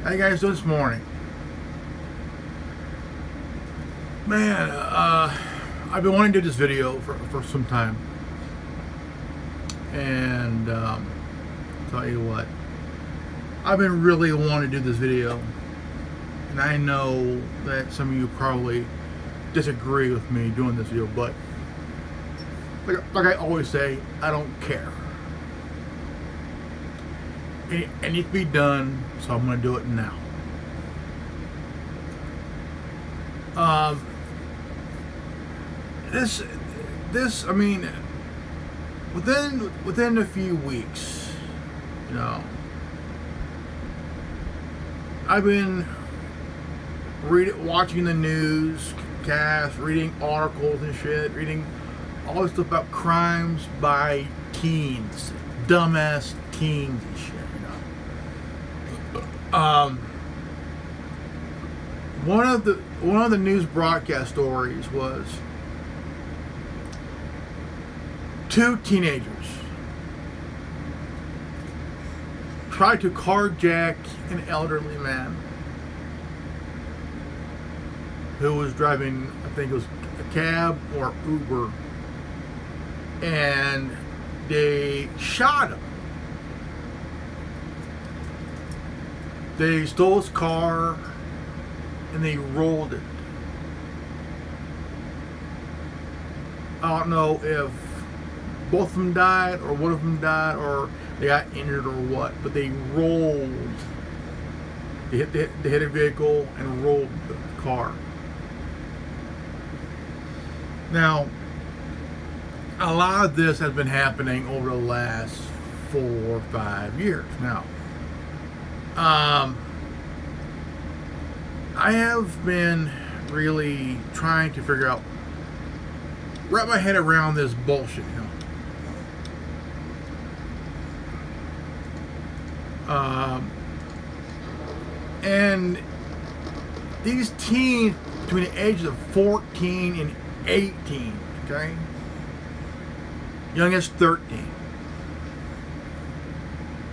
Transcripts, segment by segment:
How you guys doing this morning? Man, I've been wanting to do this video for some time. And tell you what, I've been really wanting to do this video. And I know that some of you probably disagree with me doing this video, but like I always say, I don't care. It needs to be done, so I'm going to do it now. I mean, within a few weeks, you know, I've been watching the newscast, reading articles and shit, reading all this stuff about crimes by teens, dumbass teens and shit, you know. One of the news broadcast stories was two teenagers tried to carjack an elderly man who was driving, I think it was a cab or Uber, and they shot him. They stole his car and they rolled it. I don't know if both of them died or one of them died or they got injured or what, but they rolled. They hit a vehicle and rolled the car. Now, a lot of this has been happening over the last 4 or 5 years now. I have been really trying to figure out, wrap my head around this bullshit, you know. And these teens between the ages of 14 and 18, okay? Youngest 13.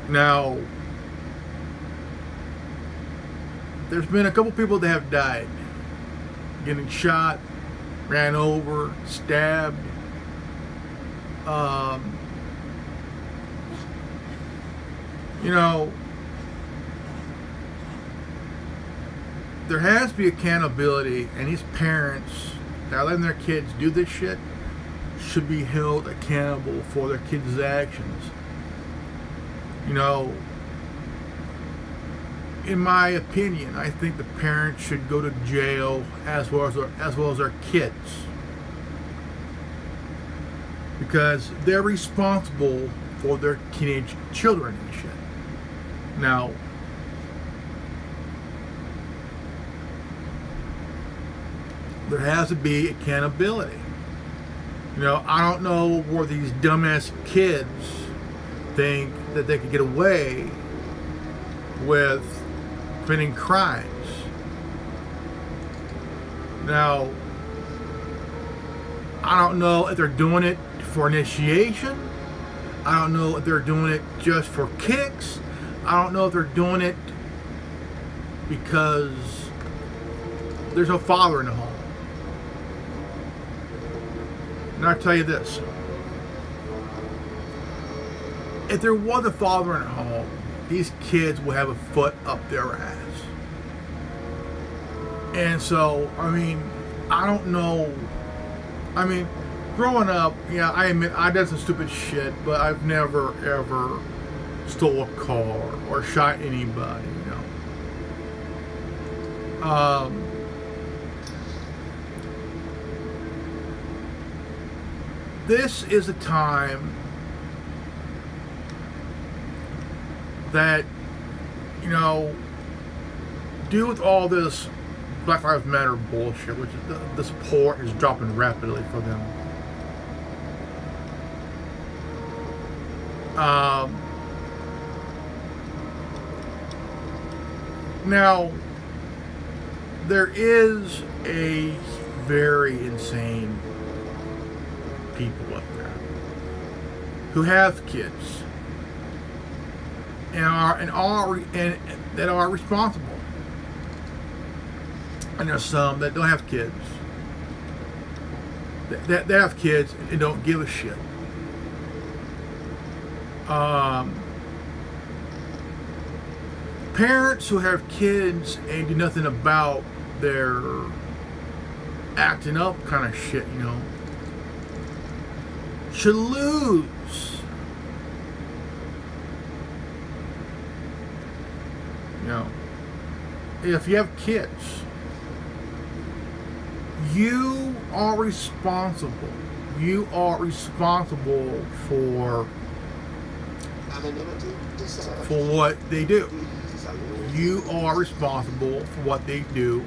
Now, there's been a couple people that have died, getting shot, ran over, stabbed. You know, there has to be accountability, and these parents that are letting their kids do this shit should be held accountable for their kids' actions. You know, in my opinion, I think the parents should go to jail as well as their kids, because they're responsible for their teenage children and shit. Now, there has to be accountability. You know, I don't know where these dumbass kids think that they could get away with committing crimes. Now, I don't know if they're doing it for initiation. I don't know if they're doing it just for kicks. I don't know if they're doing it because there's no father in the home. And I'll tell you this. If there was a father in the home, these kids will have a foot up their ass. And so, I mean, I don't know. I mean, growing up, yeah, I admit I did some stupid shit, but I've never ever stole a car or shot anybody, you know. This is a time that, you know, deal with all this Black Lives Matter bullshit, which the support is dropping rapidly for them. Now, there is a very insane people up there who have kids and that are responsible. And there's some that don't have kids. That have kids and don't give a shit. Parents who have kids and do nothing about their acting up kind of shit, should lose. If you have kids, you are responsible. You are responsible for what they do. You are responsible for what they do.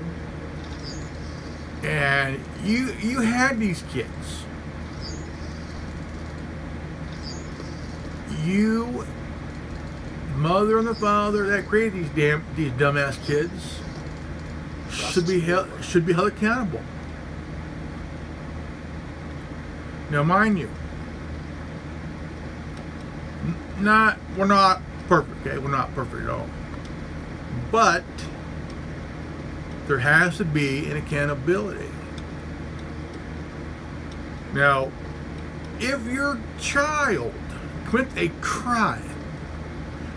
And you had these kids. You, mother and the father that created these dumbass kids, should be held accountable. Now, mind you, we're not perfect. Okay, we're not perfect at all. But there has to be an accountability. Now, if your child commits a crime,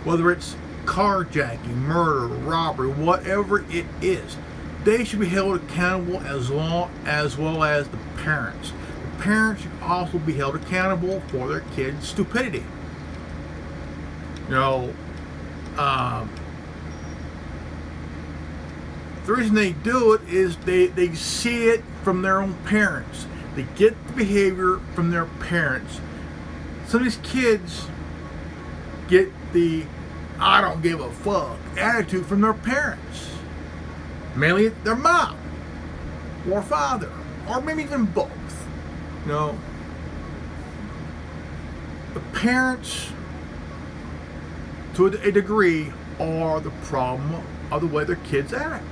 whether it's carjacking, murder, robbery, whatever it is, they should be held accountable as well as the parents. The parents should also be held accountable for their kids' stupidity. The reason they do it is they see it from their own parents. They get the behavior from their parents. Some of these kids get the I don't give a fuck attitude from their parents. Mainly their mom or father, or maybe even both. The parents, to a degree, are the problem of the way their kids act.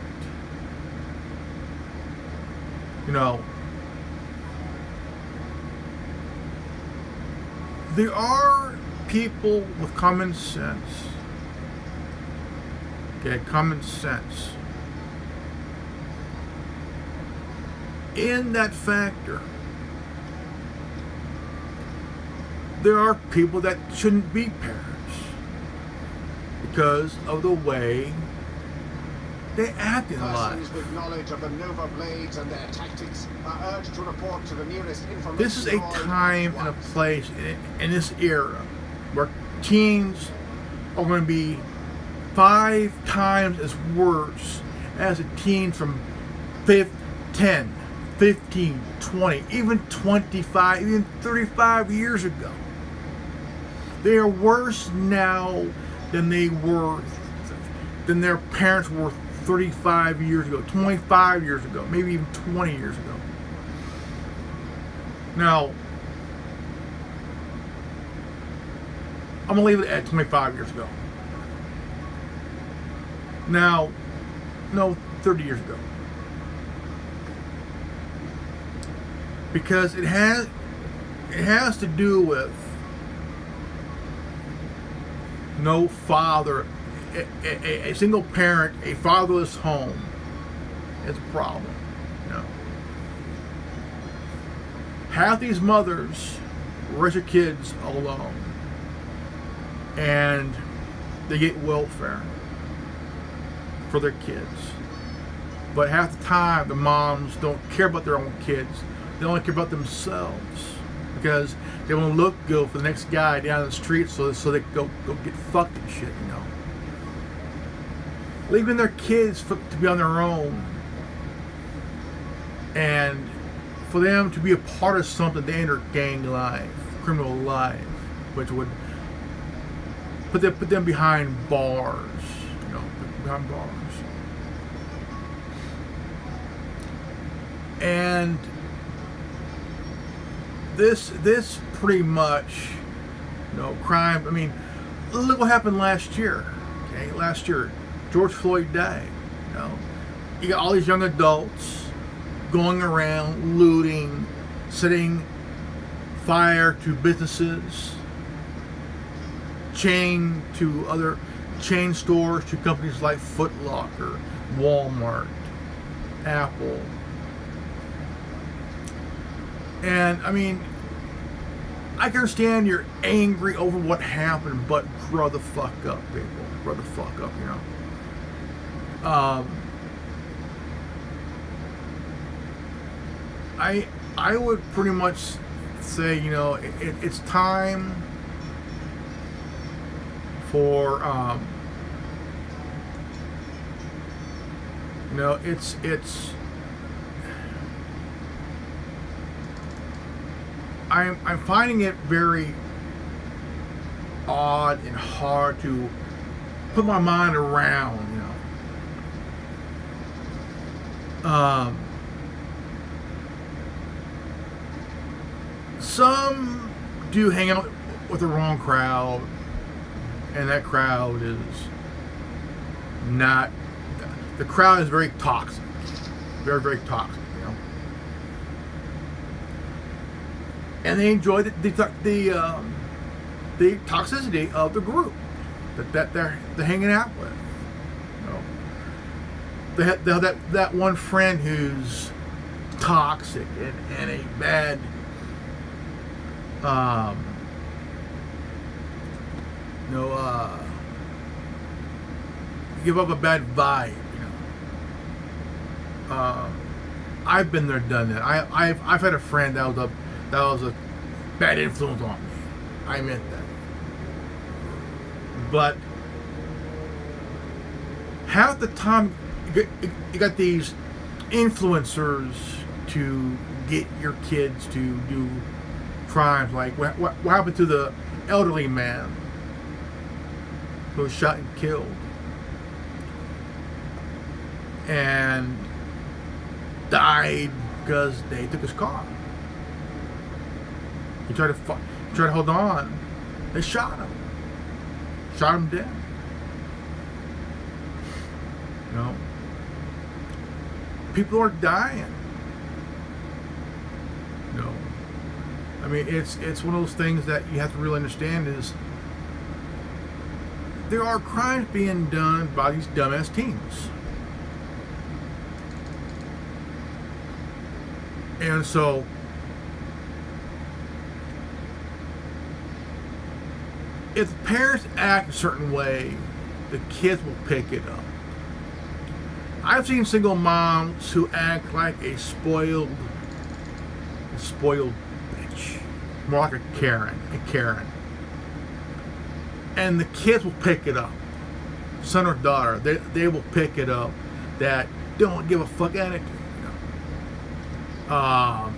There are people with common sense. Okay, common sense. In that factor, there are people that shouldn't be parents because of the way they act in life. Persons with knowledge of the Nova Blades and their tactics are urged to report to the nearest information. This is a time and a place in this era where teens are going to be 5 times as worse as a teen from 10, 15, 20, even 25, even 35 years ago. They are worse now than they were, than their parents were 35 years ago, 25 years ago, maybe even 20 years ago. Now, I'm going to leave it at 25 years ago. Now, no, 30 years ago. Because it has to do with no father, a single parent, a fatherless home is a problem. Half these mothers raise their kids alone, and they get welfare for their kids. But half the time, the moms don't care about their own kids. They only care about themselves because they want to look good for the next guy down the street, so they can go get fucked and shit. Leaving their kids to be on their own, and for them to be a part of something, they enter gang life, criminal life, which would put them behind bars, behind bars. And this pretty much, crime. I mean, look what happened last year. Okay, last year, George Floyd died. You got all these young adults going around looting, setting fire to businesses, chained to other chain stores to companies like Foot Locker, Walmart, Apple. And I mean, I can understand you're angry over what happened, but grow the fuck up, people. Grow the fuck up, you know. I would pretty much say, you know, it's time for you know, it's I'm finding it very odd and hard to put my mind around, you know. Some do hang out with the wrong crowd, and that crowd is not. The crowd is very toxic, very, very toxic, you know. And they enjoy the toxicity of the group that they're hanging out with. You know, they have that one friend who's toxic and a bad. Give up a bad vibe, you know. I've been there, done that. I've had a friend that was a bad influence on me. I admit that. But half the time, you got these influencers to get your kids to do crimes, like what happened to the elderly man who was shot and killed and died because they took his car. He tried to hold on. They shot him dead. You know, people are dying. You know, I mean, it's one of those things that you have to really understand is there are crimes being done by these dumbass teens. And so if the parents act a certain way, the kids will pick it up. I've seen single moms who act like a spoiled bitch, more like a Karen. And the kids will pick it up, son or daughter. They will pick it up. That don't give a fuck attitude, you know.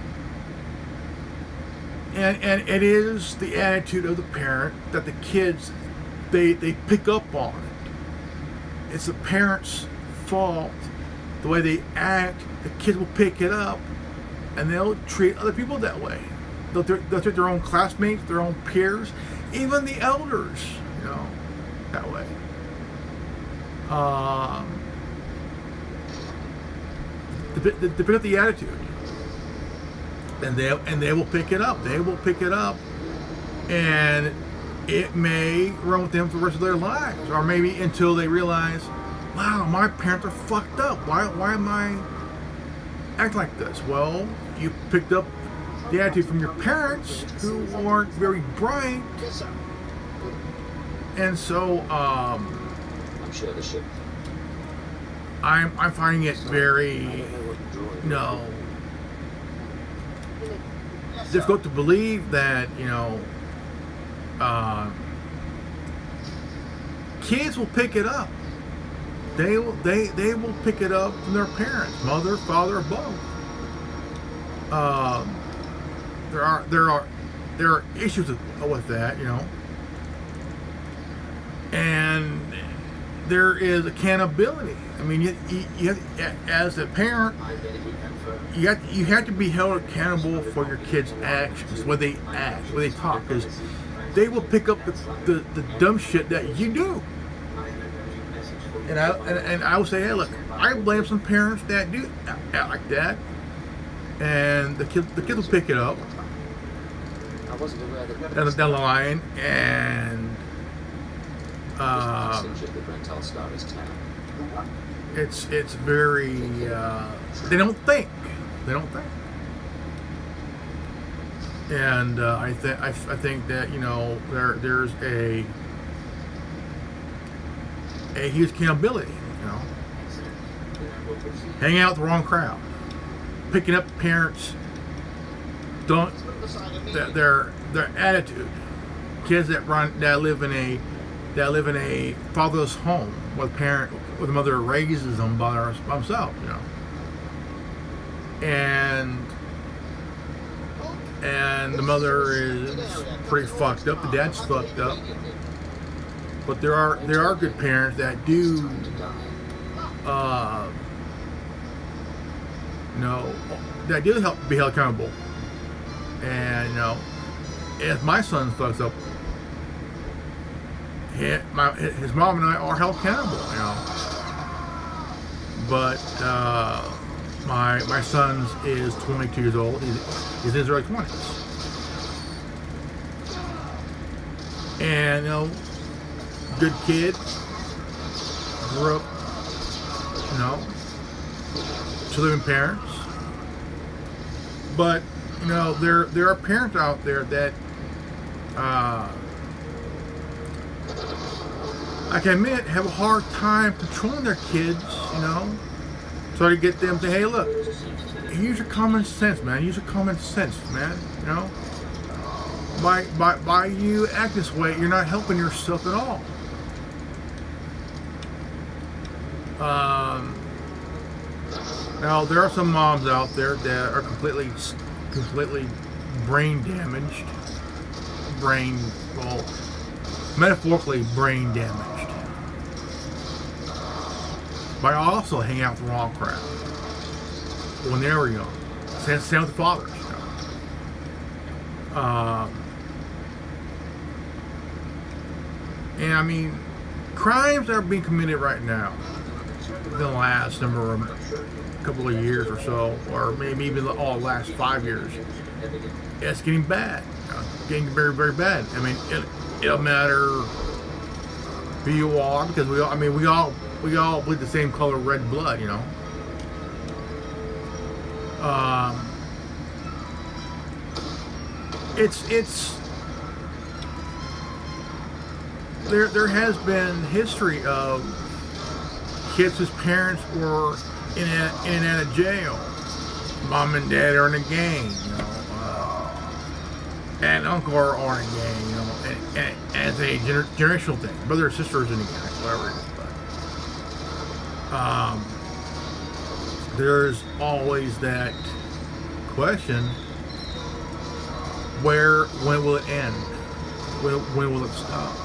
And it is the attitude of the parent that the kids they pick up on it. It's the parents' fault. The way they act, the kids will pick it up, and they'll treat other people that way. They'll treat their own classmates, their own peers, even the elders, you know, that way. They pick up the attitude. And they will pick it up. They will pick it up, and it may run with them for the rest of their lives, or maybe until they realize, wow, my parents are fucked up. Why am I acting like this? Well, you picked up the attitude from your parents who aren't very bright, and so I'm sure they should. I'm finding it very, you know, difficult to believe that, you know, kids will pick it up. They will pick it up from their parents, mother, father, or both. There are issues with that, you know, and there is accountability. I mean, you have, as a parent, you have to be held accountable for your kids' actions, the way they act, the way they talk, because they will pick up the dumb shit that you do. And I will say, hey, look, I blame some parents that do act like that, and the kids will pick it up down the line, and It's very they don't think, and I think that there's a huge accountability. Hanging out with the wrong crowd, picking up parents their attitude, kids that live in a fatherless home with a mother raises them by himself, and the mother is pretty fucked up, the dad's fucked up, but there are good parents that do that do help be held accountable. And if my son fucks up, his mom and I are held accountable. But my son is 22 years old. He's in his early 20s, and good kid. Grew up, to living parents. But there are parents out there that I can admit have a hard time controlling their kids. So to get them to, hey, look, use your common sense, man. Use your common sense, man. By you act this way, you're not helping yourself at all. Now there are some moms out there that are completely brain damaged, metaphorically brain damaged, by also hanging out with the wrong crowd when they were young. Same with the fathers. And I mean, crimes that are being committed right now in the last couple of years or so, or maybe even all the last 5 years, it's getting bad. Getting very, very bad. I mean, it'll matter who you are, because we all bleed the same color red blood, there has been history of kids whose parents were in and out of jail. Mom and dad are in a gang, aunt and uncle are in a gang, and it's a generational thing. Brother or sister is in a gang, whatever it is. But there's always that question: when will it end? When will it stop?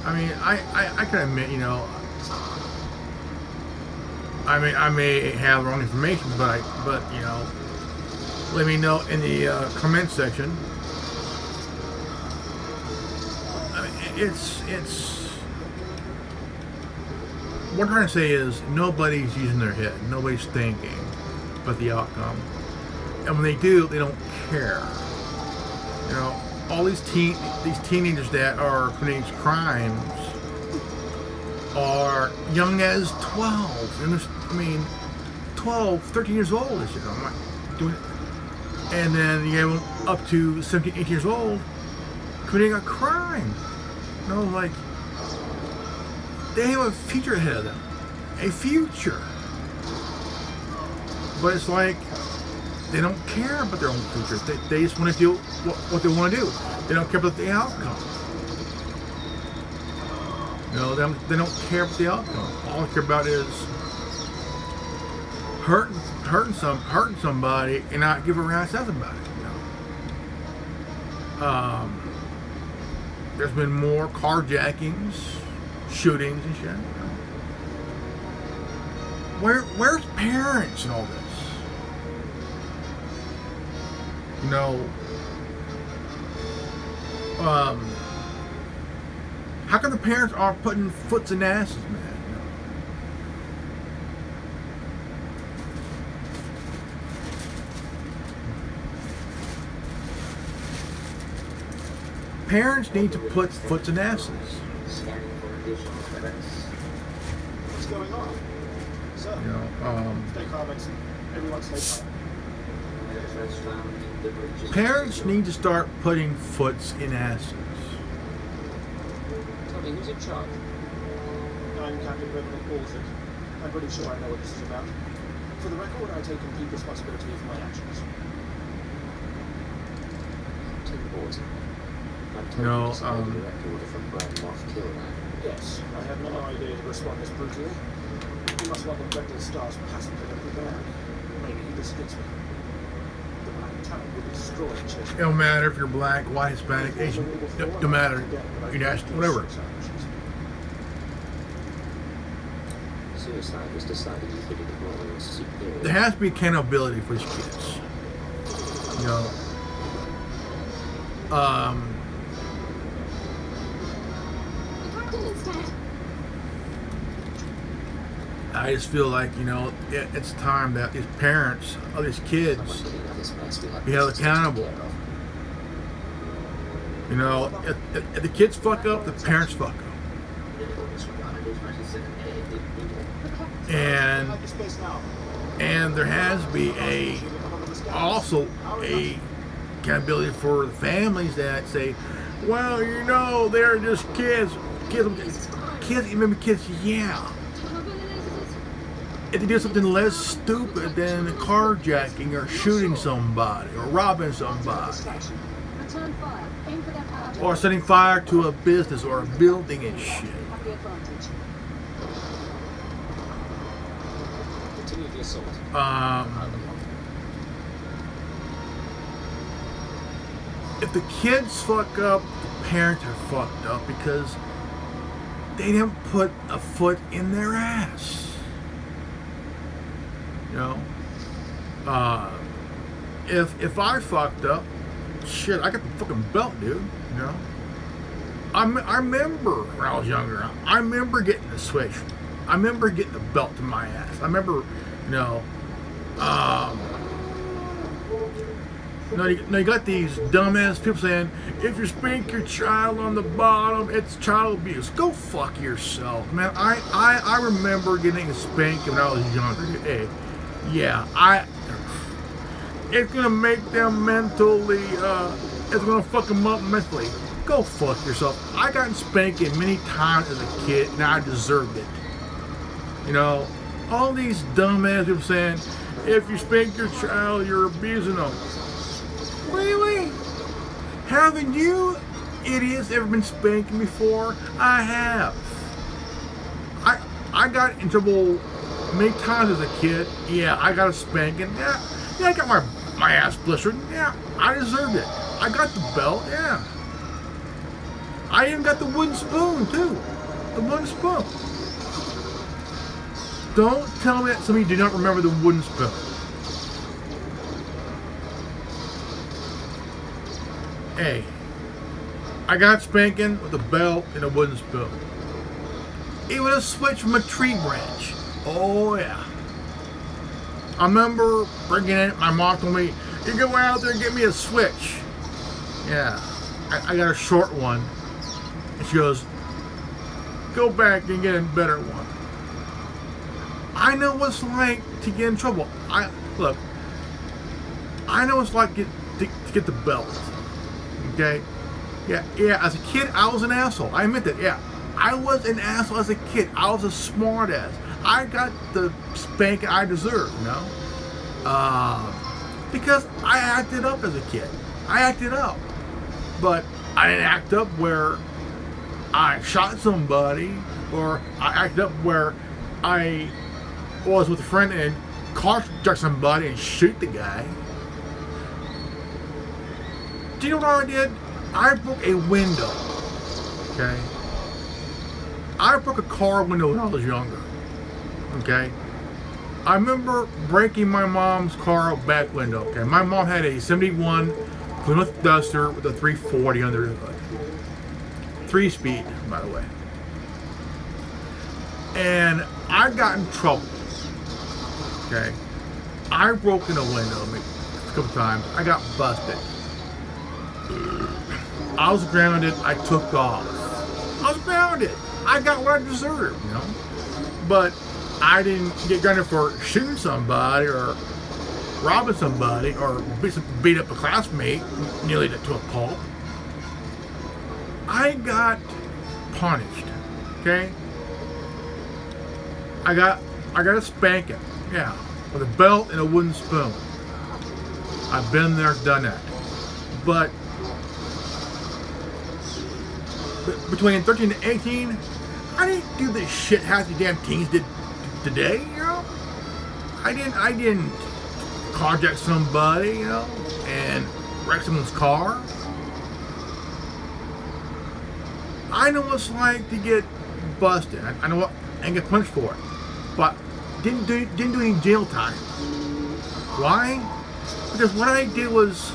I mean, I can admit, I may have wrong information, but let me know in the comment section. I mean, it's what I'm trying to say is nobody's using their head, nobody's thinking about the outcome, and when they do, they don't care. All these teenagers that are committing crimes are young as 12, and 12, 13 years old. I'm like doing it, and then you have them up to 17, 18 years old committing a crime. Like they have a future ahead of them, a future. But it's like, they don't care about their own future. They just want to do what they want to do. They don't care about the outcome. They don't care about the outcome. All they care about is hurting somebody and not give a rat's ass about it. There's been more carjackings, shootings, and shit. Where's parents and all this? How come the parents are putting foots in asses, man? Parents need to put foots in asses. What's going on? Sir, You know, stay calm, Ensign. Everyone stay calm. parents need to start putting foots in asses. Tell me, who's in charge? I'm Captain Reverend Alford. I'm pretty sure I know what this is about. For the record, I take complete responsibility for my actions. Take the board. I'm told No, you decided the direct order from Brad Moff killed her. Yes, I have no idea to respond this brutally. He must want the Rectal Star's passenger to the bag. Maybe he just gets me. The black talent will destroy Chase. It don't matter if you're black, white, Hispanic, Asian. Don't matter. You're national, whatever. Suicide was decided you could deploy your superior. There has to be accountability for these kids. You know. The captain is dead. I just feel like, you know, it's time that these parents of these kids Someone clean up this mess. We have be held business to take accountable. care of. You know, if the kids fuck up, the parents fuck up. And there has to be also a accountability for the families that say, well, you know, they're just kids, remember kids, yeah. If they do something less stupid than carjacking or shooting somebody or robbing somebody Return fire. Aim for their power. or setting fire to a business or a building and shit. Have the advantage. Continue the assault. If the kids fuck up, the parents are fucked up because they didn't put a foot in their ass. You know, if I fucked up, shit, I got the fucking belt, dude. You know, I remember when I was younger. I remember getting the switch. I remember getting the belt to my ass. I remember, you know, you got these dumbass people saying, if you spank your child on the bottom, it's child abuse. Go fuck yourself, man. I remember getting a spank when I was younger. Hey, yeah, it's gonna make them mentally, it's gonna fuck them up mentally. Go fuck yourself. I got spanking many times as a kid, and I deserved it. You know, all these dumbass people saying, if you spank your child, you're abusing them. Really? Haven't you idiots ever been spanking before? I have. I got in trouble many times as a kid. Yeah, I got a spanking. Yeah, I got my ass blistered. Yeah, I deserved it. I got the belt. Yeah. I even got the wooden spoon too. The wooden spoon. Don't tell me that some of you do not remember the wooden spoon. Hey, I got spanking with a belt and a wooden spoon. It was a switch from a tree branch. Oh yeah. I remember bringing it. My mom told me, "You go out there and get me a switch." Yeah, I got a short one, and she goes, "Go back and get a better one." I know what it's like to get in trouble. I know what it's like to get the belt. Okay? Yeah, as a kid, I was an asshole. I admit that, yeah. I was an asshole as a kid. I was a smart ass. I got the spanking I deserved, you know? Because I acted up as a kid. I acted up. But I didn't act up where I shot somebody, or I acted up where I was with a friend and carjacked somebody and shoot the guy. Do you know what I did? I broke a window. Okay? I broke a car window when I was younger. Okay? I remember breaking my mom's car back window. Okay? My mom had a 71 Plymouth Duster with a 340 under the hood. 3-speed, by the way. And I got in trouble. Okay? I broke in a window a couple times. I got busted. I was grounded. I took off. I was grounded. I got what I deserved, you know. But I didn't get grounded for shooting somebody or robbing somebody or beat up a classmate nearly to a pulp. I got punished. Okay. I got a spanking. Yeah, with a belt and a wooden spoon. I've been there, done that. But between 13 and 18, I didn't do the shit half the damn teens did today, you know? I didn't carjack somebody, you know, and wreck someone's car. I know what it's like to get busted. I know what and get punished for it. But didn't do any jail time. Why? Because what I did was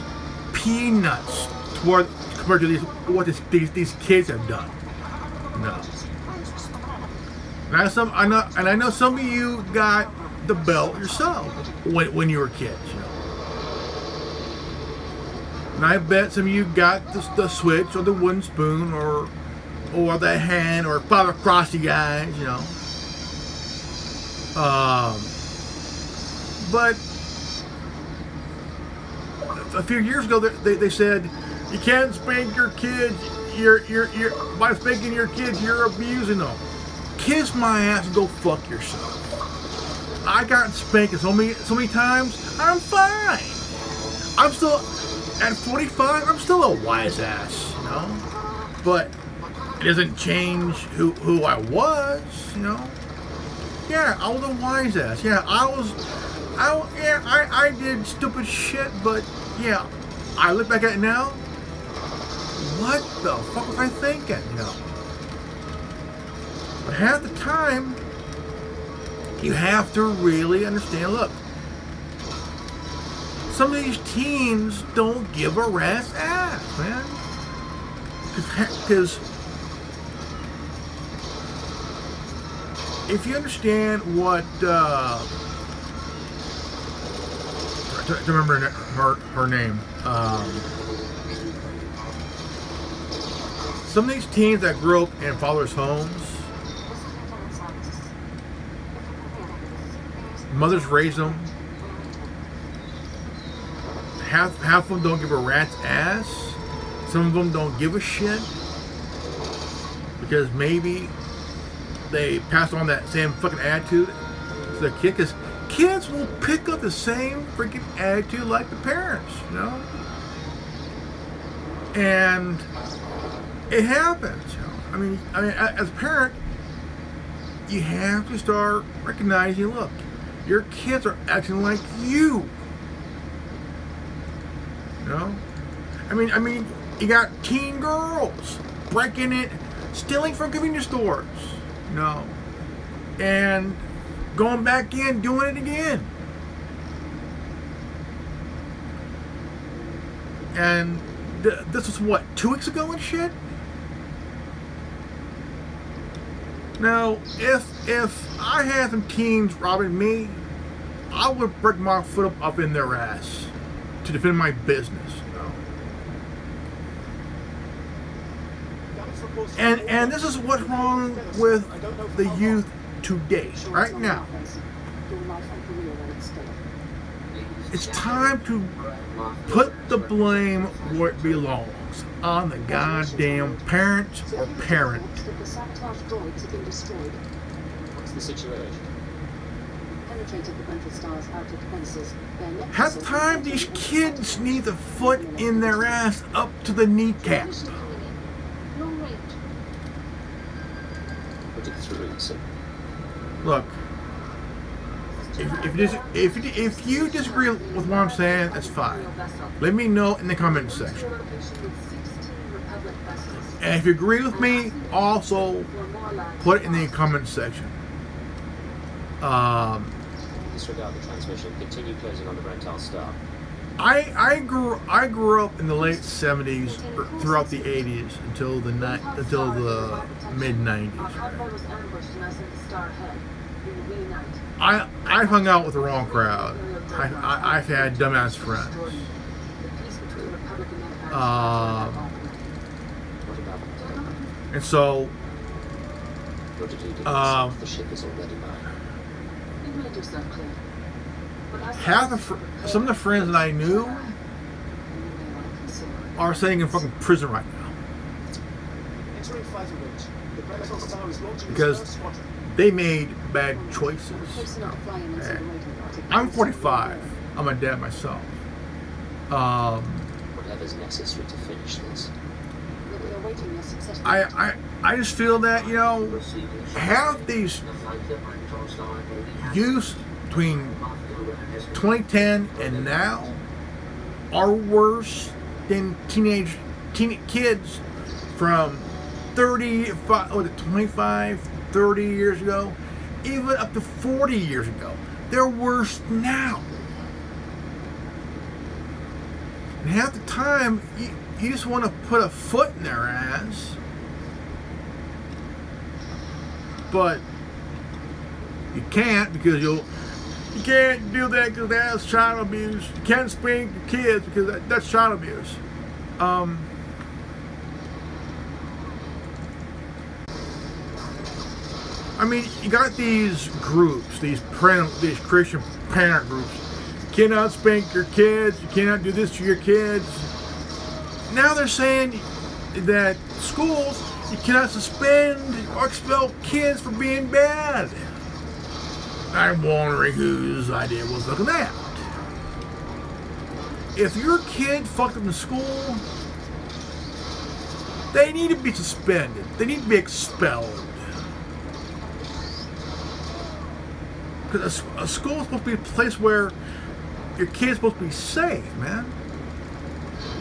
peanuts compared to what these kids have done. No. And I know some of you got the belt yourself when you were kids. You know. And I bet some of you got the switch or the wooden spoon or the hand or Father Crossy guys. You know. But a few years ago, they said you can't spank your kids. By spanking your kids, you're abusing them. Kiss my ass and go fuck yourself. I got spanked so many times. I'm fine. I'm still at 45. I'm still a wise ass, you know. But it doesn't change who I was, you know. Yeah, I was a wise ass. Yeah, I did stupid shit, but yeah, I look back at it now. What the fuck was I thinking? You know. But half the time, you have to really understand. Look, some of these teens don't give a rat's ass, man. Because if you understand what, to remember her name. Some of these teens that grew up in fathers' homes, mothers raised them. Half of them don't give a rat's ass. Some of them don't give a shit because maybe they passed on that same fucking attitude to their kid. Because kids will pick up the same freaking attitude like the parents, you know. And it happens, you know. I mean, as a parent, you have to start recognizing. Look, your kids are acting like you. You know? I mean, you got teen girls breaking it, stealing from convenience stores, you know, and going back in, doing it again. And this was what, 2 weeks ago and shit? Now, if I had some teens robbing me, I would break my foot up in their ass to defend my business, you know. And this is what's wrong with the youth today, right now. It's time to put the blame where it belongs, on the goddamn parents or parent. What's the situation? Half the time, these kids need the foot in their ass up to the kneecap. Put it through, so. Look, if you disagree with what I'm saying, that's fine. Let me know in the comment section. And if you agree with me, also put it in the comment section. Disregard the transmission. Continue closing on the rental stop. I grew up in the late 70s throughout the 80s until the mid 90s. I hung out with the wrong crowd. I've had dumbass friends. And so, What did you do? Um, The ship is already mine. You've made yourself clear. But I some of the friends that I knew are sitting in fucking prison right now Entering fighter range. The Predator Star is launching its because first squadron. they made bad choices. Posting out flying into the waiting party. I'm 45. I'm a dad myself. Whatever's necessary to finish this. We'll be awaiting your successful. I just feel that, you know, half these youth between 2010 and now are worse than teenage kids from 25, 30 years ago, even up to 40 years ago. They're worse now. And half the time, you just want to put a foot in their ass. But you can't because you can't do that because that's child abuse. You can't spank your kids because that's child abuse. I mean, you got these groups, these Christian parent groups. You cannot spank your kids. You cannot do this to your kids. Now they're saying that schools, you cannot suspend or expel kids for being bad. I'm wondering whose idea was looking at. If your kid fucked up in school, they need to be suspended. They need to be expelled. Because a school is supposed to be a place where your kid's supposed to be safe, man.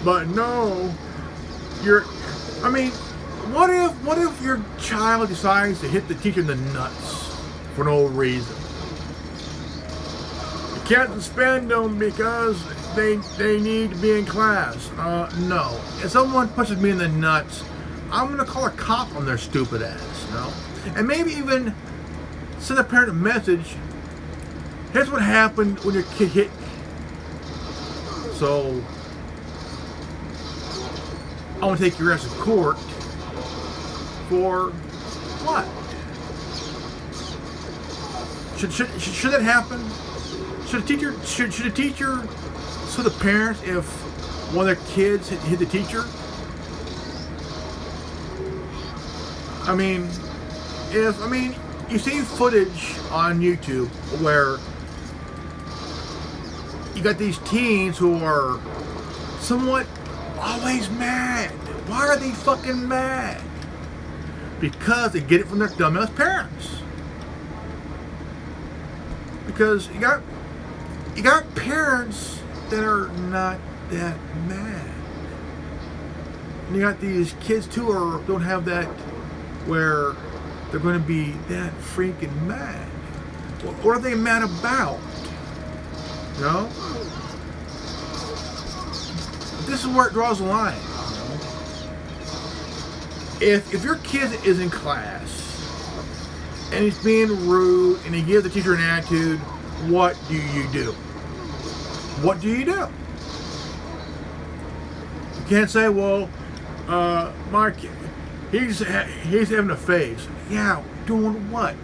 But no, what if your child decides to hit the teacher in the nuts for no reason? You can't suspend them because they need to be in class. No. If someone pushes me in the nuts, I'm gonna call a cop on their stupid ass, you know? And maybe even send a parent a message. Here's what happened when your kid hit me. So I want to take your ass to court for what? Should that happen? Should a teacher sue the parents if one of their kids hit the teacher? You see footage on YouTube where you got these teens who are somewhat always mad. Why are they fucking mad? Because they get it from their dumbass parents. Because you got parents that are not that mad. And you got these kids too who don't have that where they're going to be that freaking mad. What are they mad about? You know? This is where it draws the line. If your kid is in class and he's being rude and he gives the teacher an attitude, what do you do? What do you do? You can't say, well, my kid, he's having a phase. Yeah, doing what?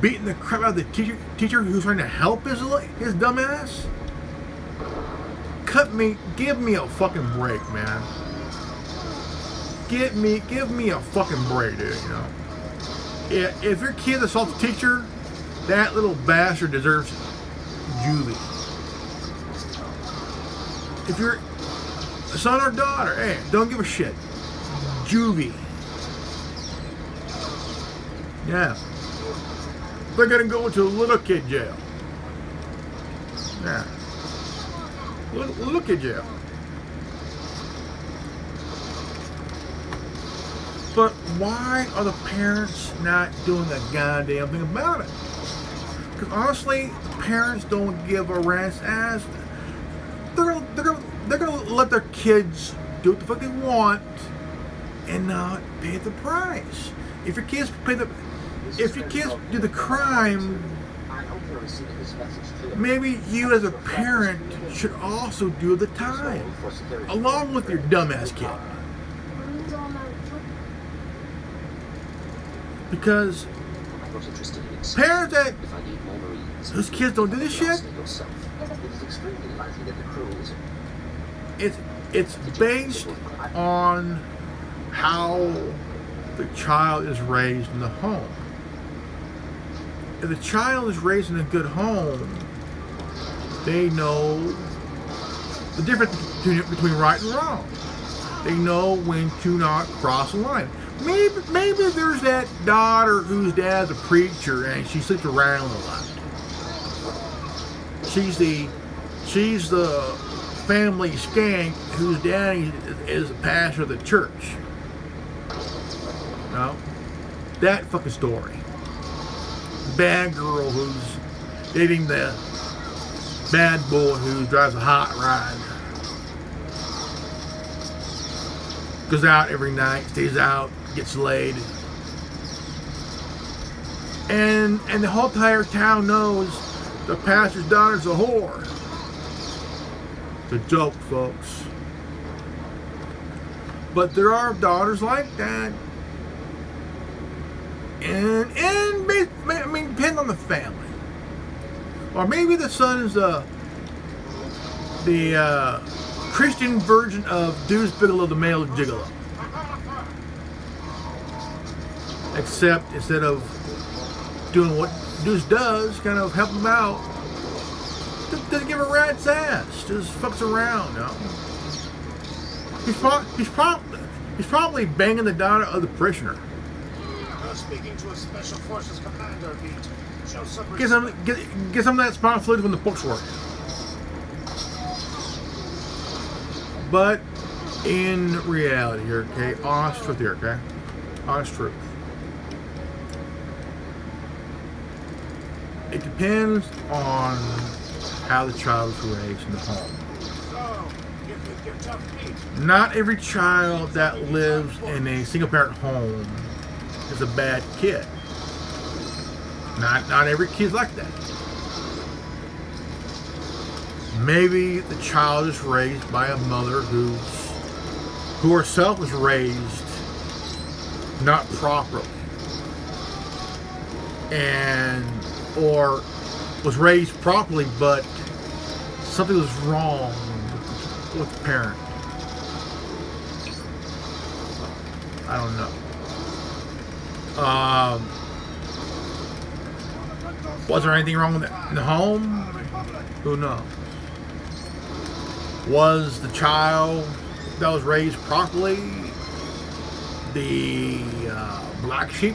Beating the crap out of the teacher who's trying to help his dumb ass? Give me a fucking break, man. Give me a fucking break, dude, you know? If your kid assaults a teacher, that little bastard deserves juvie. If you're a son or daughter, hey, don't give a shit. Juvie. Yeah. They're gonna go into little kid jail. Yeah. Little kid jail. But why are the parents not doing a goddamn thing about it? Because honestly, parents don't give a rat's ass. They're gonna let their kids do what the fuck they want and not pay the price. If your kids do the crime, maybe you as a parent should also do the time, along with your dumbass kid. Because I'm not interested in it. parents that If I need more Marines, whose kids don't do this shit, ask it yourself. It is extremely likely that the crew is it's based on how the child is raised in the home. If the child is raised in a good home, they know the difference between right and wrong. They know when to not cross the line. Maybe there's that daughter whose dad's a preacher and she sleeps around a lot. She's the family skank whose daddy is a pastor of the church. No, that fucking story. Bad girl who's dating the bad boy who drives a hot ride. Goes out every night, stays out, gets laid. And the whole entire town knows the pastor's daughter's a whore. It's a joke, folks. But there are daughters like that. And I mean, depend on the family. Or maybe the son is the Christian version of Deuce Bigelow, the male gigolo. Except instead of doing what Deuce does, kind of help him out, doesn't give a rat's ass. Just fucks around, no? He's probably banging the daughter of the parishioner. speaking to a special forces commander, Beat. Show some Get some of that spinal fluid when the books work. But in reality here, okay, honest truth here, okay? Honest truth. It depends on how the child is raised in the home. So, give tough meat. Not every child that lives in a single parent home is a bad kid. Not every kid's like that. Maybe the child is raised by a mother who herself was raised not properly, or was raised properly, but something was wrong with the parent. I don't know. Was there anything wrong with it in the home? Who knows? Was the child that was raised properly the black sheep?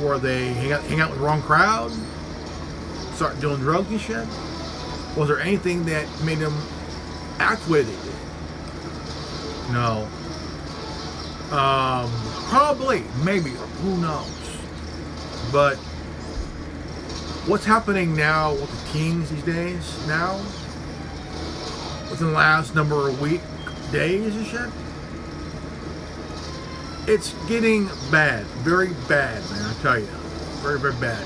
Where they hang out with the wrong crowd? Start doing drugs and shit? Was there anything that made them act with it? No. Probably, maybe, who knows? But what's happening now with the teens these days? Now, within the last number of days and shit, it's getting bad, very bad, man. I tell you, very, very bad.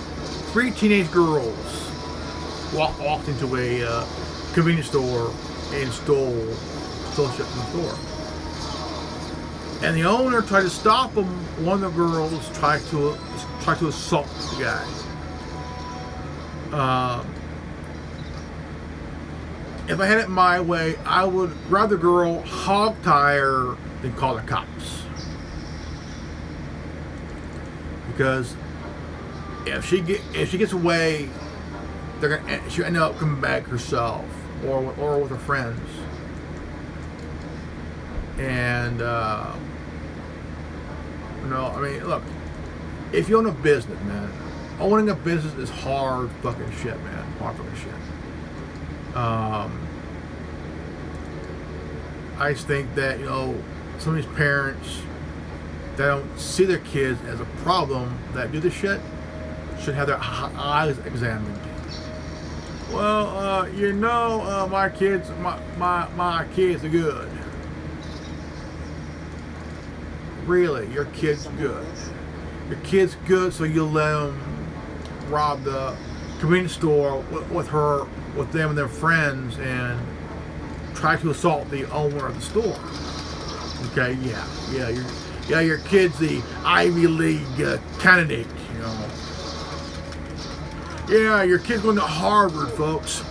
3 teenage girls walked into a convenience store and stole shit from the store. And the owner tried to stop them. One of the girls tried to assault the guy. If I had it my way, I would rather the girl hog tie her than call the cops. Because if she gets away, she'll end up coming back herself or with her friends. And I mean, look, if you own a business, man, owning a business is hard fucking shit, man. Hard fucking shit. I just think that, some of these parents that don't see their kids as a problem that do this shit should have their eyes examined. Well, my kids are good. Really, your kid's good. Your kid's good, so you let them rob the convenience store with them and their friends and try to assault the owner of the store. Okay, yeah. Yeah, your kid's the Ivy League candidate, you know. Yeah, your kid's going to Harvard, folks.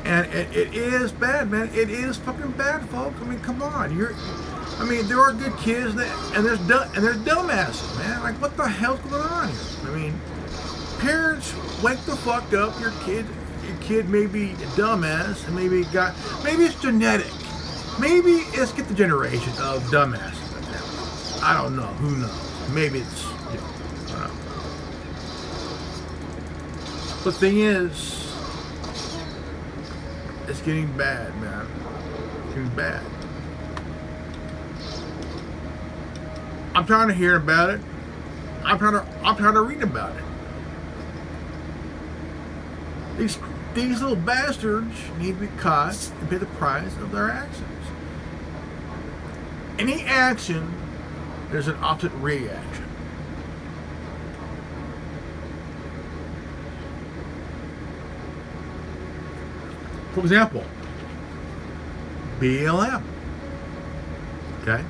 And it is bad, man. It is fucking bad, folks. I mean, come on. There are good kids and there's dumbasses, man. Like, what the hell's going on here? I mean, parents, wake the fuck up. Your kid may be a dumbass, and maybe it's genetic. Maybe it's get the generation of dumbasses. I don't know. Who knows? Maybe it's, I don't know. The thing is, it's getting bad, man. It's getting bad. I'm trying to hear about it. I'm trying to read about it. These little bastards need to be caught and pay the price of their actions. Any action, there's an opposite reaction. For example, BLM. Okay?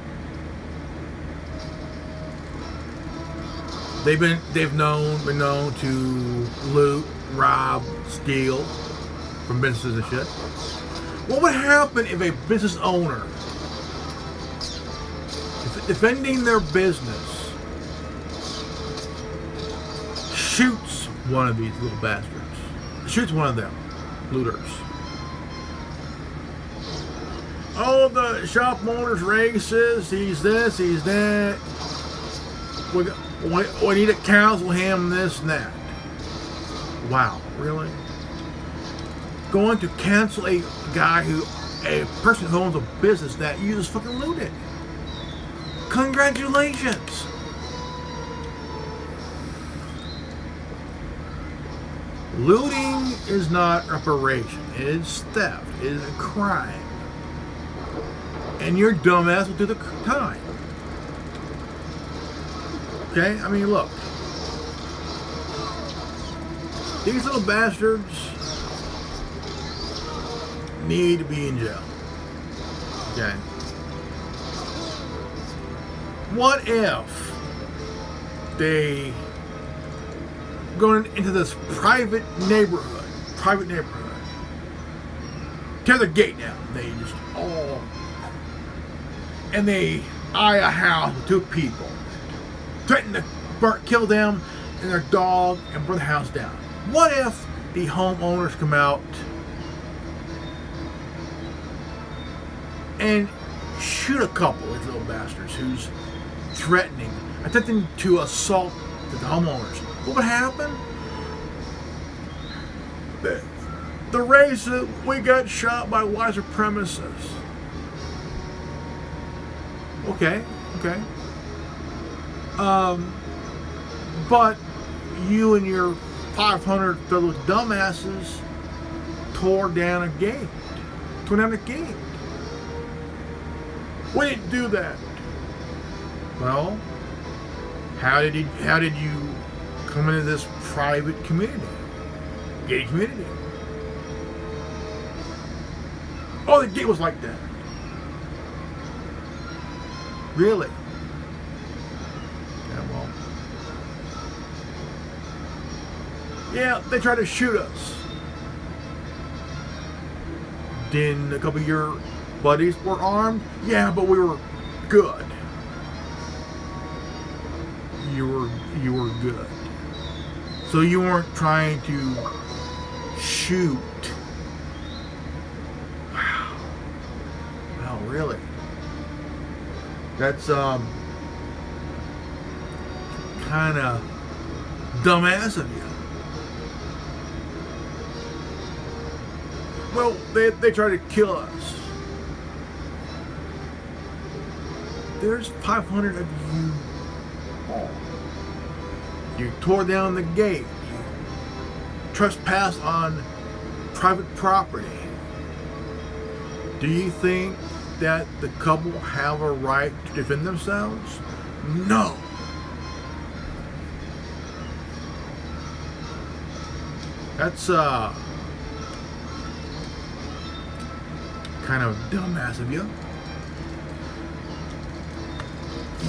Been known to loot, rob, steal from businesses and shit. What would happen if a business owner, defending their business, shoots one of these little bastards? Shoots one of them, looters. Oh, the shop owner's racist. He's this, he's that. We need to counsel him, this and that. Wow, really? Going to cancel a person who owns a business that you just fucking looted. Congratulations. Looting is not reparation. It is theft. It is a crime. And your dumbass will do the time. Okay? I mean, look. These little bastards need to be in jail. Okay? What if they go into this private neighborhood, tear the gate down, and they eye a house with two people, threaten to kill them and their dog and burn the house down? What if the homeowners come out and shoot a couple of little bastards who's attempting to assault the homeowners? What would happen? The race that we got shot by white supremacists. Okay. But you and your 500 fellow dumbasses tore down a gate. We didn't do that. Well, how did you come into this private community, gated community? Oh, the gate was like that. Really? Yeah, well. Yeah, they tried to shoot us. Then a couple of your buddies were armed. Yeah, but we were good. You were good. So you weren't trying to shoot. Wow. Wow, really? That's kind of dumbass of you. Well, they tried to kill us. There's 500 of you all. You tore down the gate. You trespassed on private property. Do you think that the couple have a right to defend themselves? No. kind of dumbass of you.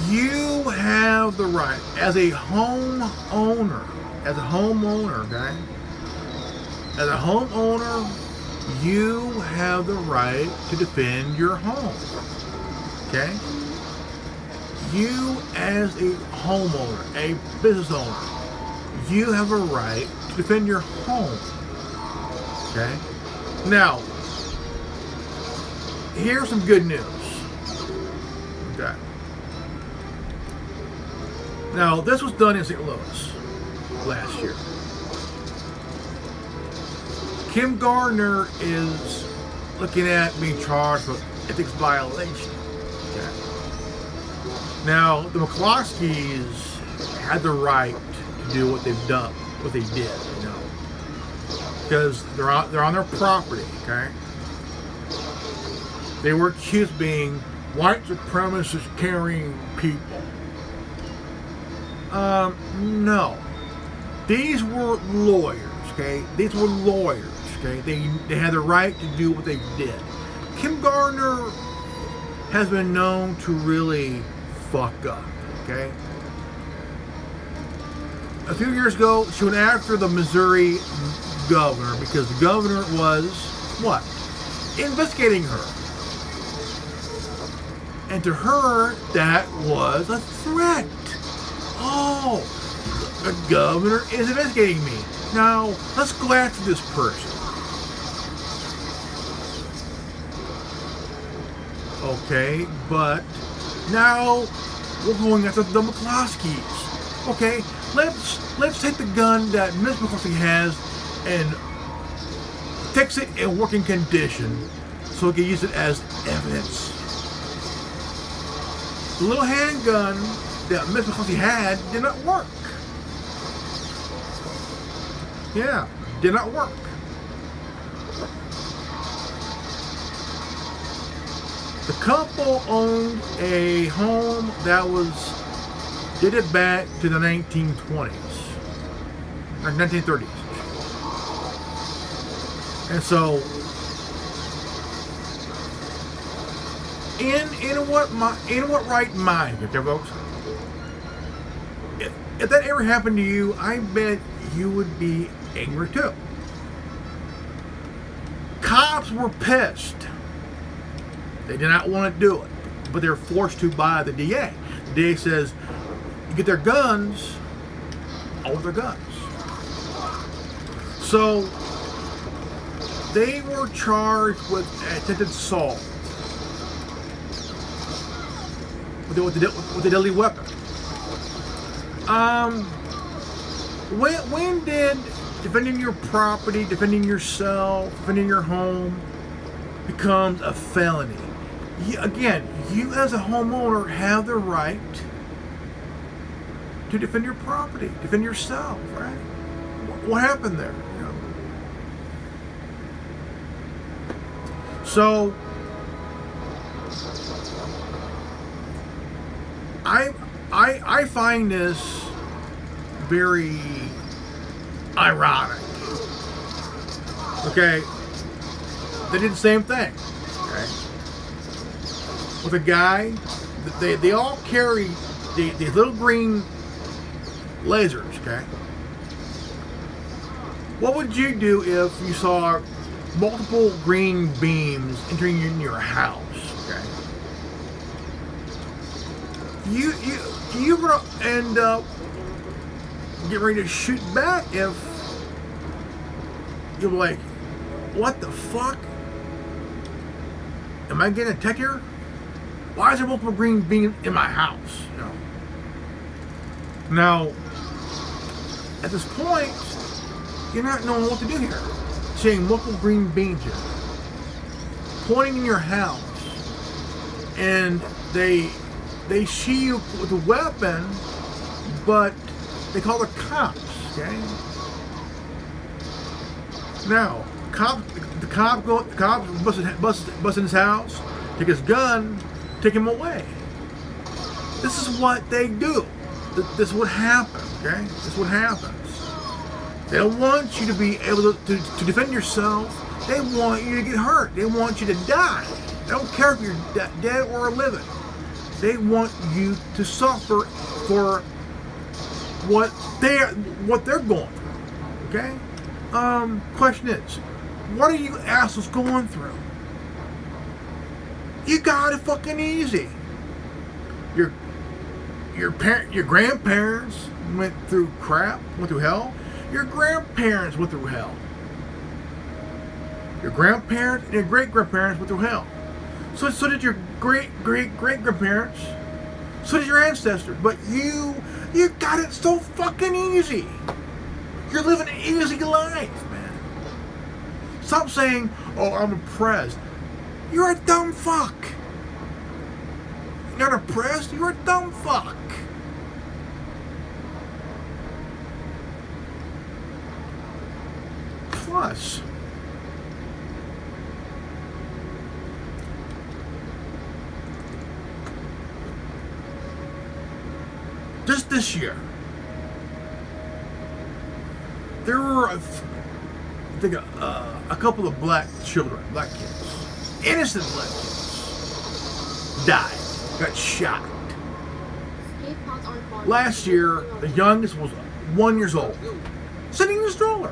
You have the right as a homeowner, okay? As a homeowner, you have the right to defend your home, okay? You as a homeowner, a business owner, you have a right to defend your home, okay? Now, here's some good news, okay? Now, this was done in St. Louis last year. Kim Gardner is looking at being charged with ethics violation. Okay. Now, the McCloskeys had the right to do what they've done, what they did, you know, because they're on their property. Okay. They were accused of being white supremacist carrying people. No. These were lawyers, okay? These were lawyers, okay? They had the right to do what they did. Kim Gardner has been known to really fuck up, okay? A few years ago, she went after the Missouri governor because the governor was, what? Investigating her. And to her, that was a threat. Oh, the governor is investigating me. Now, let's go after this person. Okay, but now we're going after the McCloskeys. Okay, let's take the gun that Miss McCloskey has and fix it in working condition so we can use it as evidence. The little handgun that Miss McCloskey had did not work. Yeah, did not work. The couple owned a home that dated back to the 1920s, or 1930s. And so, in what right mind, okay, folks? If that ever happened to you, I bet you would be angry too. Cops were pissed. They did not want to do it, but they were forced to by the DA. The DA says, you get their guns, all of their guns. So, they were charged with attempted assault with a deadly weapon. When did defending your property, defending yourself, defending your home becomes a felony? Again, you as a homeowner have the right to defend your property, defend yourself, right? What happened there? You know? So, I find this very ironic. Okay, they did the same thing. Okay, with a guy, they all carry these little green lasers. Okay, what would you do if you saw multiple green beams entering in your house? Okay, you're gonna end up getting ready to shoot back if you're like, what the fuck? Am I getting attacked here? Why is there multiple green beams in my house? You know? Now, at this point, you're not knowing what to do here. Seeing multiple green beams here, pointing in your house, and they see you with a weapon, but they call the cops. Okay. Now, the cops bust in his house, take his gun, take him away. This is what they do. This is what happens. Okay. This is what happens. They don't want you to be able to defend yourself. They want you to get hurt. They want you to die. They don't care if you're dead or living. They want you to suffer for what they're going through. Okay? Question is, what are you assholes going through? You got it fucking easy. Your grandparents went through crap, went through hell. Your grandparents went through hell. Your grandparents and your great-grandparents went through hell. So did your great-great-great-grandparents. So did your ancestors. But you got it so fucking easy. You're living an easy life, man. Stop saying, oh, I'm oppressed. You're a dumb fuck. You're not oppressed, you're a dumb fuck. Plus, just this year, there were a couple of black children, black kids, innocent black kids, died, got shot. Last year, the youngest was 1 year old, sitting in a stroller,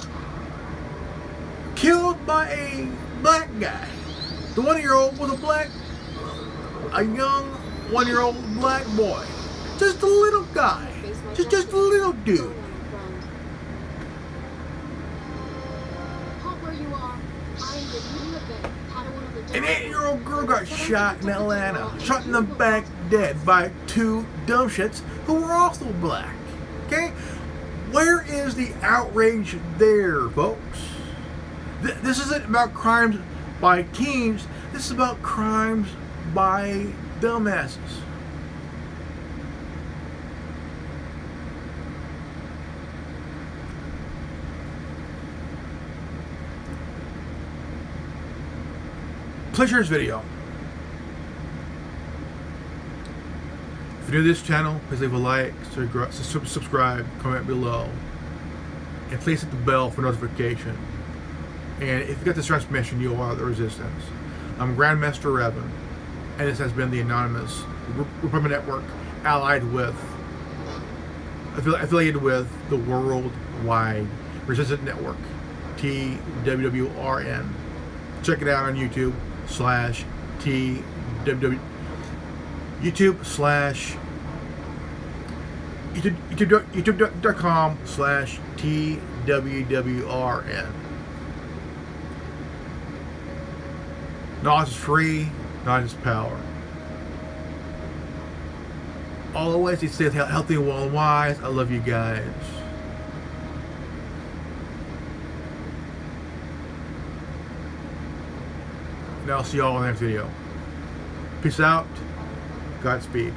killed by a black guy. The 1 year old was a young 1 year old black boy, just a little guy, just a little dude. An 8-year-old girl got shot in Atlanta, shot in the back dead by two dumb shits who were also black. Okay? Where is the outrage there, folks? This isn't about crimes by teens. This is about crimes by dumbasses. Please share this video. If you're new to this channel, please leave a like, subscribe, comment below, and please hit the bell for notification. And if you got this transmission, you'll honor the resistance. I'm Grandmaster Revan, and this has been the Anonymous Republic Network, affiliated with the Worldwide Resistance Network, TWWRN. Check it out on YouTube youtube.com/TWWRN. Knowledge is free, knowledge is power. Always stay healthy, well, and wise. I love you guys. And I'll see you all in the next video. Peace out. Godspeed.